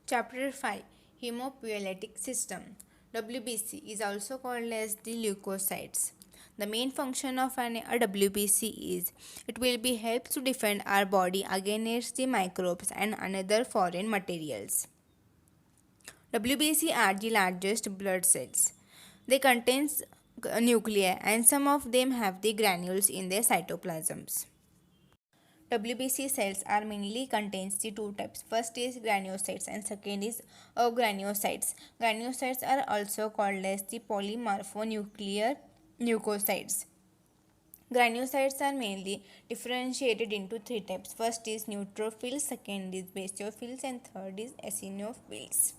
Chapter 5 Haemopoietic System. WBC is also called as the leukocytes. The main function of a WBC is it will be helps to defend our body against the microbes and other foreign materials. WBC are the largest blood cells. They contain nuclei and some of them have the granules in their cytoplasms. WBC cells are mainly contains the two types. First is granulocytes and second is agranulocytes. Granulocytes are also called as the polymorphonuclear leukocytes. Granulocytes are mainly differentiated into three types. First is neutrophils, second is basophils and third is eosinophils.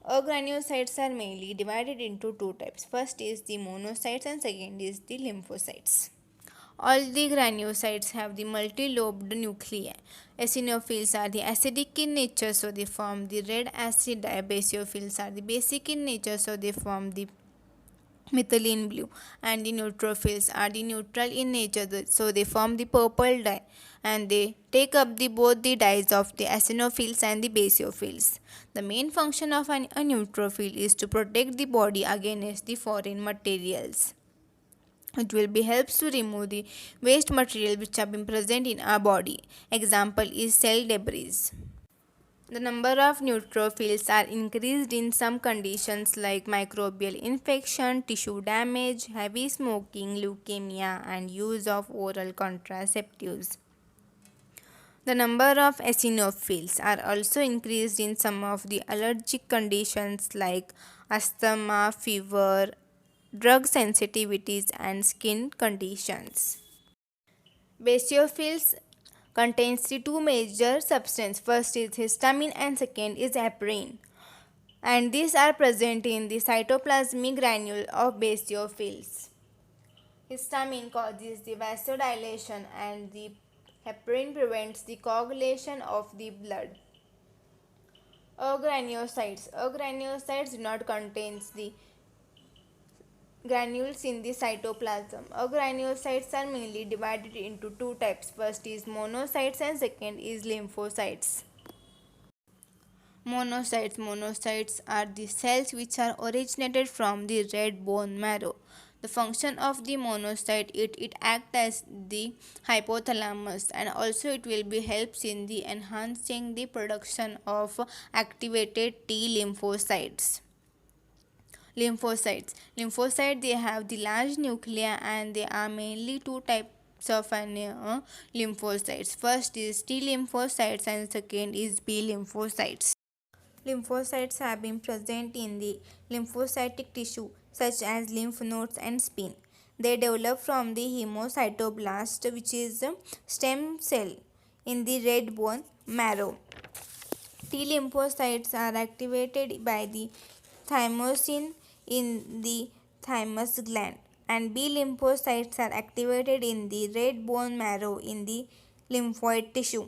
Agranulocytes are mainly divided into two types. First is the monocytes and second is the lymphocytes. All the granulocytes have the multi-lobed nuclei. Eosinophils are the acidic in nature, so they form the red acid dye. Basophils are the basic in nature, so they form the methylene blue. And the neutrophils are the neutral in nature, so they form the purple dye. And they take up both the dyes of the eosinophils and the basophils. The main function of a neutrophil is to protect the body against the foreign materials. It will be helps to remove the waste material which have been present in our body. Example is cell debris. The number of neutrophils are increased in some conditions like microbial infection, tissue damage, heavy smoking, leukemia, and use of oral contraceptives. The number of eosinophils are also increased in some of the allergic conditions like asthma, fever, drug sensitivities and skin conditions. Basophils contains the two major substances. First is histamine and second is heparin. And these are present in the cytoplasmic granule of basophils. Histamine causes the vasodilation and the heparin prevents the coagulation of the blood. Agranulocytes do not contain the granules in the cytoplasm. Agranulocytes are mainly divided into two types. First is monocytes and second is lymphocytes. Monocytes are the cells which are originated from the red bone marrow. The function of the monocyte it acts as the hypothalamus and also it will be helps in the enhancing the production of activated T lymphocytes. Lymphocytes they have the large nuclei and they are mainly two types of lymphocytes. First is T lymphocytes and second is B lymphocytes. Lymphocytes have been present in the lymphocytic tissue such as lymph nodes and spleen. They develop from the hemocytoblast which is a stem cell in the red bone marrow. T lymphocytes are activated by the thymosin in the thymus gland and B lymphocytes are activated in the red bone marrow in the lymphoid tissue.